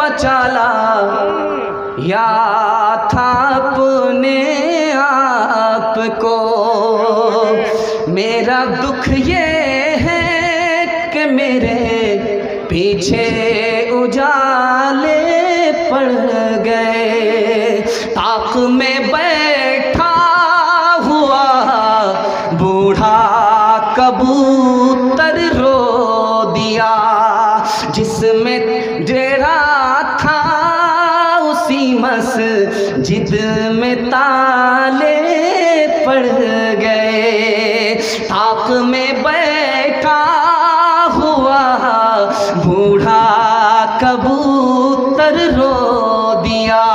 बचा ला, याद था अपने आप को। मेरा दुख ये है कि मेरे पीछे उजाले पड़ गए। ताक में बैठा हुआ बूढ़ा कबूतर रो दिया, जिसमें डेरा था उसी मस्जिद में ताले पड़ गए। ताक में बैठा हुआ बूढ़ा कबूतर रो दिया,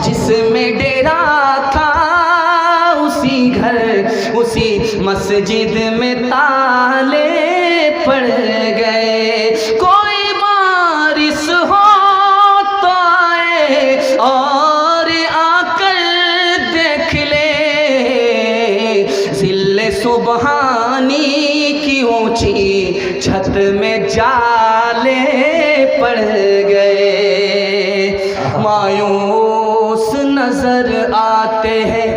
जिसमें डेरा था उसी घर उसी मस्जिद में ताले पड़ गए। कोई बारिश हो तो आए और आकर देख ले, जिल्ले सुबहानी की ऊंची छत में जाले पड़ गए। मायूस नजर आते हैं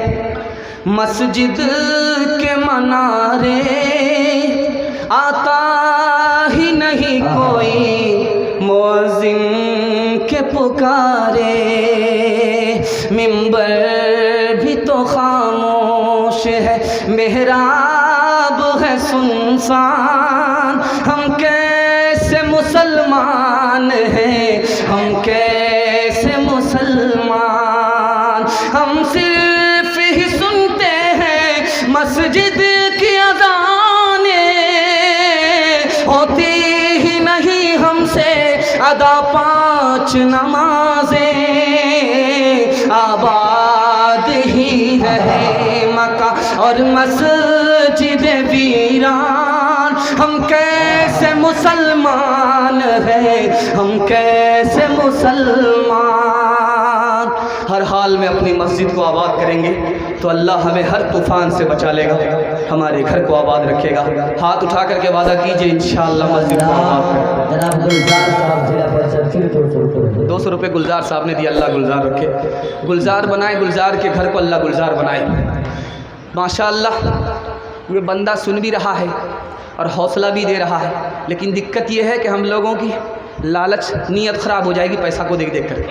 मस्जिद के मनारे, आता ही नहीं कोई मुअज्जिन के पुकारे। मिंबर भी तो खामोश है, मेहराब है सुनसान। हम कैसे मुसलमान हैं, हम कैसे मुसलमान। हम सिर्फ ही सुनते हैं मस्जिद की अज़ानें, होती ही नहीं हमसे अदा पांच नमाजें। आबाद ही रहे मक्का और मस्जिद वीरान। हम कैसे मुसलमान हैं, हम कैसे मुसलमान। हर हाल में अपनी मस्जिद को आबाद करेंगे तो अल्लाह हमें हर तूफ़ान से बचा लेगा, हमारे घर को आबाद रखेगा। हाथ उठा करके वादा कीजिए इंशाअल्लाह मस्जिद को आबाद करेंगे। जनाब गुलजार साहब जिला परिषद फिर 200 रुपये गुलजार साहब ने दिया, अल्लाह गुलजार रखे, गुलजार बनाए, गुलजार के घर को अल्लाह गुलजार बनाए। माशाअल्लाह ये बंदा सुन भी रहा है और हौसला भी दे रहा है, लेकिन दिक्कत ये है कि हम लोगों की लालच नीयत ख़राब हो जाएगी पैसा को देख देख कर।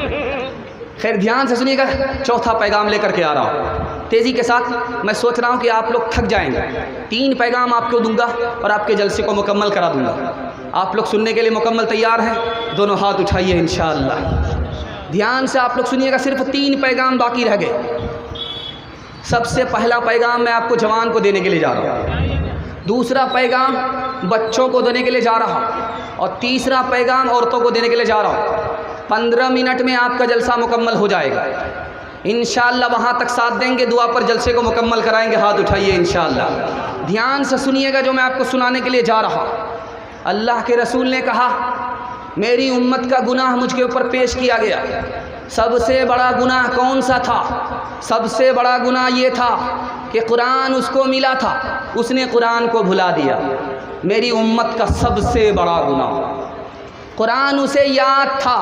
खैर ध्यान से सुनिएगा, चौथा पैगाम लेकर के आ रहा हूँ तेज़ी के साथ। मैं सोच रहा हूँ कि आप लोग थक जाएंगे। 3 पैगाम आपको दूंगा और आपके जलसे को मुकम्मल करा दूंगा। आप लोग सुनने के लिए मुकम्मल तैयार हैं? दोनों हाथ उठाइए इंशाअल्लाह। ध्यान से आप लोग सुनिएगा, सिर्फ 3 पैगाम बाकी रह गए। सबसे पहला पैगाम मैं आपको जवान को देने के लिए जा रहा हूँ, दूसरा पैगाम बच्चों को देने के लिए जा रहा हूँ और तीसरा पैगाम औरतों को देने के लिए जा रहा हूँ। 15 मिनट में आपका जलसा मुकम्मल हो जाएगा इंशाअल्लाह। वहाँ तक साथ देंगे, दुआ पर जलसे को मुकम्मल कराएंगे। हाथ उठाइए इंशाअल्लाह। ध्यान से सुनिएगा जो मैं आपको सुनाने के लिए जा रहा हूँ। अल्लाह के रसूल ने कहा, मेरी उम्मत का गुनाह मुझके ऊपर पेश किया गया। सबसे बड़ा गुनाह कौन सा था? सबसे बड़ा गुनाह ये था कि कुरान उसको मिला था, उसने कुरान को भुला दिया। मेरी उम्मत का सबसे बड़ा गुनाह, कुरान उसे याद था,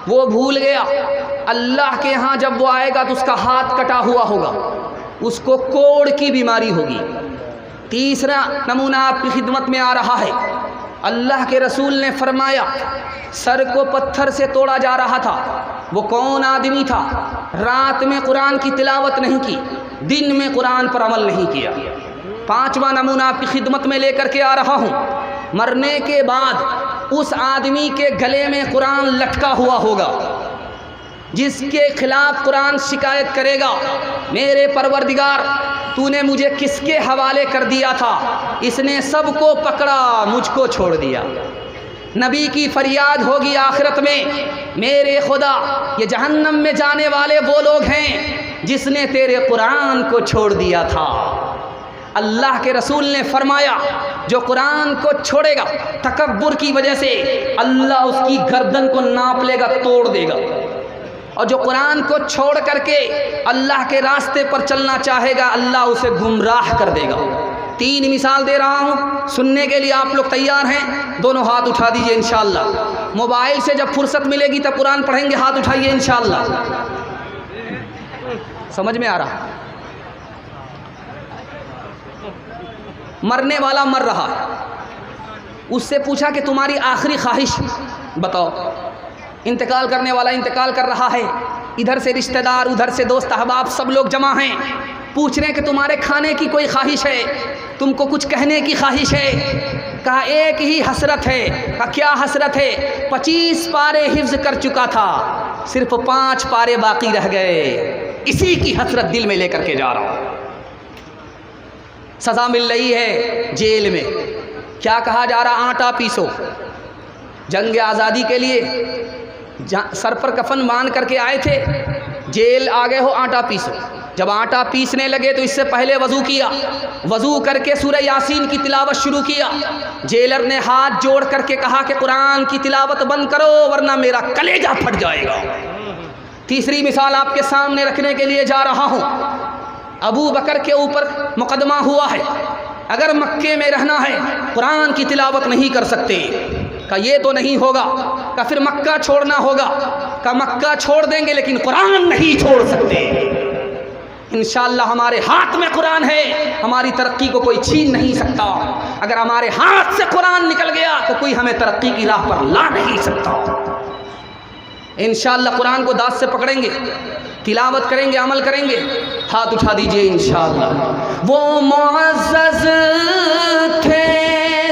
वो भूल गया। अल्लाह के यहाँ जब वो आएगा तो उसका हाथ कटा हुआ होगा, उसको कोढ़ की बीमारी होगी। तीसरा नमूना आपकी खिदमत में आ रहा है। अल्लाह के रसूल ने फरमाया, सर को पत्थर से तोड़ा जा रहा था। वो कौन आदमी था? रात में कुरान की तिलावत नहीं की, दिन में कुरान पर अमल नहीं किया। 5वां नमूना आपकी खिदमत में लेकर के आ रहा हूँ। मरने के बाद उस आदमी के गले में कुरान लटका हुआ होगा, जिसके खिलाफ कुरान शिकायत करेगा, मेरे परवरदिगार तूने मुझे किसके हवाले कर दिया था, इसने सबको पकड़ा, मुझको छोड़ दिया। नबी की फरियाद होगी आखिरत में, मेरे खुदा ये जहन्नम में जाने वाले वो लोग हैं जिसने तेरे कुरान को छोड़ दिया था। अल्लाह के रसूल ने फरमाया, जो कुरान को छोड़ेगा तकब्बुर की वजह से, अल्लाह उसकी गर्दन को नाप लेगा, तोड़ देगा। और जो कुरान को छोड़ करके अल्लाह के रास्ते पर चलना चाहेगा, अल्लाह उसे गुमराह कर देगा। 3 मिसाल दे रहा हूँ, सुनने के लिए आप लोग तैयार हैं? दोनों हाथ उठा दीजिए इंशाअल्लाह। मोबाइल से जब फुर्सत मिलेगी तब कुरान पढ़ेंगे, हाथ उठाइए इंशाअल्लाह। समझ में आ रहा? मरने वाला मर रहा है, उससे पूछा कि तुम्हारी आखिरी ख्वाहिश बताओ। इंतकाल करने वाला इंतकाल कर रहा है, इधर से रिश्तेदार उधर से दोस्त अहबाब सब लोग जमा हैं, पूछ रहे हैं कि तुम्हारे खाने की कोई ख्वाहिश है, तुमको कुछ कहने की ख्वाहिश है? कहा एक ही हसरत है। कहा क्या हसरत है? 25 पारे हिफ्ज कर चुका था, सिर्फ 5 पारे बाकी रह गए, इसी की हसरत दिल में लेकर के जा रहा हूँ। सज़ा मिल रही है जेल में, क्या कहा जा रहा? आटा पीसो। जंग आज़ादी के लिए सर पर कफन बांध करके आए थे, जेल आ गए हो, आटा पीसो। जब आटा पीसने लगे तो इससे पहले वज़ू किया, वज़ू करके सूरह यासीन की तिलावत शुरू किया। जेलर ने हाथ जोड़ करके कहा कि कुरान की तिलावत बंद करो वरना मेरा कलेजा फट जाएगा। तीसरी मिसाल आपके सामने रखने के लिए जा रहा हूँ। अबू बकर के ऊपर मुकदमा हुआ है, अगर मक्के में रहना है कुरान की तिलावत नहीं कर सकते। का ये तो नहीं होगा, का फिर मक्का छोड़ना होगा। का मक्का छोड़ देंगे लेकिन कुरान नहीं छोड़ सकते। इंशाअल्लाह हमारे हाथ में कुरान है, हमारी तरक्की को कोई छीन नहीं सकता। अगर हमारे हाथ से कुरान निकल गया तो कोई हमें तरक्की की राह पर ला नहीं सकता। इंशाअल्लाह कुरान को दांत से पकड़ेंगे, तिलावत करेंगे, अमल करेंगे। हाथ उठा दीजिए इंशाअल्लाह। वो मुअज़्ज़ज़ थे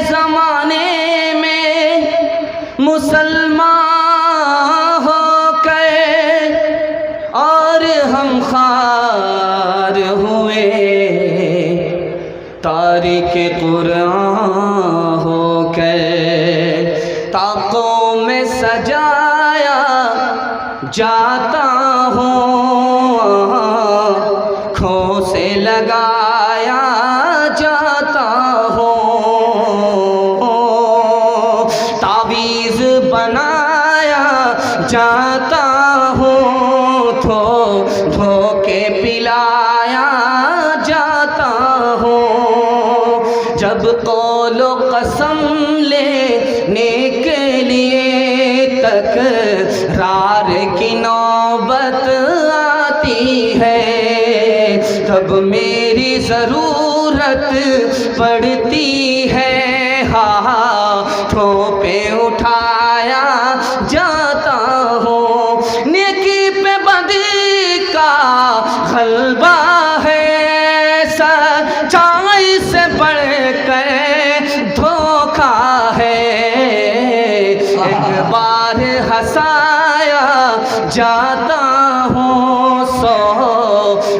ज़माने में मुसलमान हो गए और हम खार हुए, तारिके कुरान हो गए। ताकों में सजाया जाता हूँ, आँखों से लगाया जाता हूँ, तावीज़ बनाया जाता हूँ, धो के पिलाया जाता हूँ। जब कौलो कसम लेने के लिए तकरार की नौबत आती है, तब मेरी ज़रूरत पड़ती है, हाथों पे उठाया जाता हूँ। नेकी पे बदी का गलबा है, सच्चाई से बढ़कर धोखा है। एक बार हंसाया जाता हूँ, 100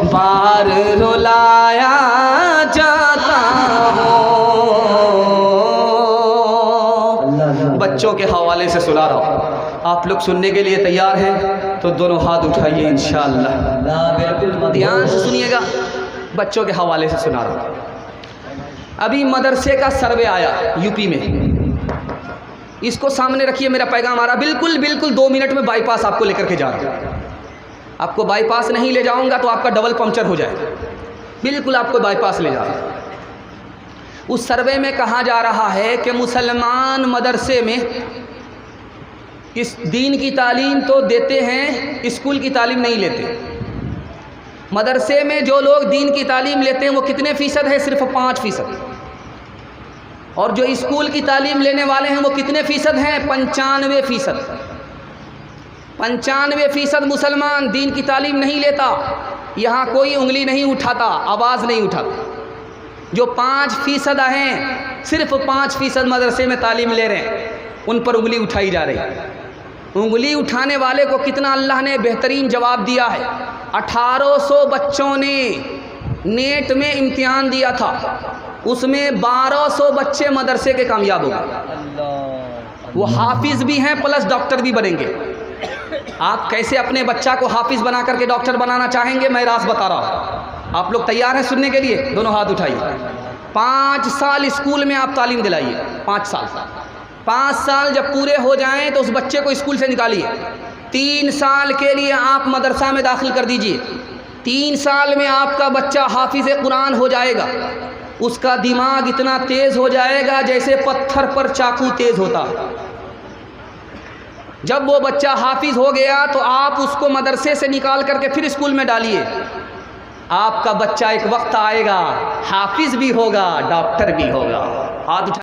बार रुलाया जाता हूँ। बच्चों के हवाले से सुना रहा हूँ, आप लोग सुनने के लिए तैयार हैं तो दोनों हाथ उठाइए इंशाअल्लाह। ध्यान से सुनिएगा, बच्चों के हवाले से सुना रहा हूँ। अभी मदरसे का सर्वे आया यूपी में, इसको सामने रखिए, मेरा पैगाम आ रहा। बिल्कुल बिल्कुल 2 मिनट में बाईपास आपको लेकर के जा रहा हूँ। आपको बाईपास नहीं ले जाऊंगा तो आपका डबल पंक्चर हो जाएगा। बिल्कुल आपको बाईपास ले जा रहा हूँ। उस सर्वे में कहा जा रहा है कि मुसलमान मदरसे में इस दीन की तालीम तो देते हैं, स्कूल की तालीम नहीं लेते। मदरसे में जो लोग दीन की तालीम लेते हैं वो कितने फ़ीसद है? सिर्फ 5%। और जो स्कूल की तालीम लेने वाले हैं वो कितने फ़ीसद हैं? 95%। 95% मुसलमान दीन की तालीम नहीं लेता। यहाँ कोई उंगली नहीं उठाता, आवाज़ नहीं उठाता। जो 5% हैं, सिर्फ 5% मदरसे में तालीम ले रहे हैं, उन पर उंगली उठाई जा रही है। उंगली उठाने वाले को कितना अल्लाह ने बेहतरीन जवाब दिया है। 1800 बच्चों ने नेट में इम्तिहान दिया था, उसमें 1200 बच्चे मदरसे के कामयाब हो गए। वो हाफिज़ भी हैं प्लस डॉक्टर भी बनेंगे। आप कैसे अपने बच्चा को हाफिज़ बना करके डॉक्टर बनाना चाहेंगे, मैं राज बता रहा हूँ। आप लोग तैयार हैं सुनने के लिए? दोनों हाथ उठाइए। 5 साल स्कूल में आप तालीम दिलाइए। 5 साल 5 साल जब पूरे हो जाएं तो उस बच्चे को स्कूल से निकालिए। 3 साल के लिए आप मदरसा में दाखिल कर दीजिए। 3 साल में आपका बच्चा हाफिज़ कुरान हो जाएगा। उसका दिमाग इतना तेज़ हो जाएगा जैसे पत्थर पर चाकू तेज़ होता है। जब वो बच्चा हाफिज़ हो गया तो आप उसको मदरसे से निकाल करके फिर स्कूल में डालिए। आपका बच्चा एक वक्त आएगा हाफिज़ भी होगा, डॉक्टर भी होगा। हाथ उठा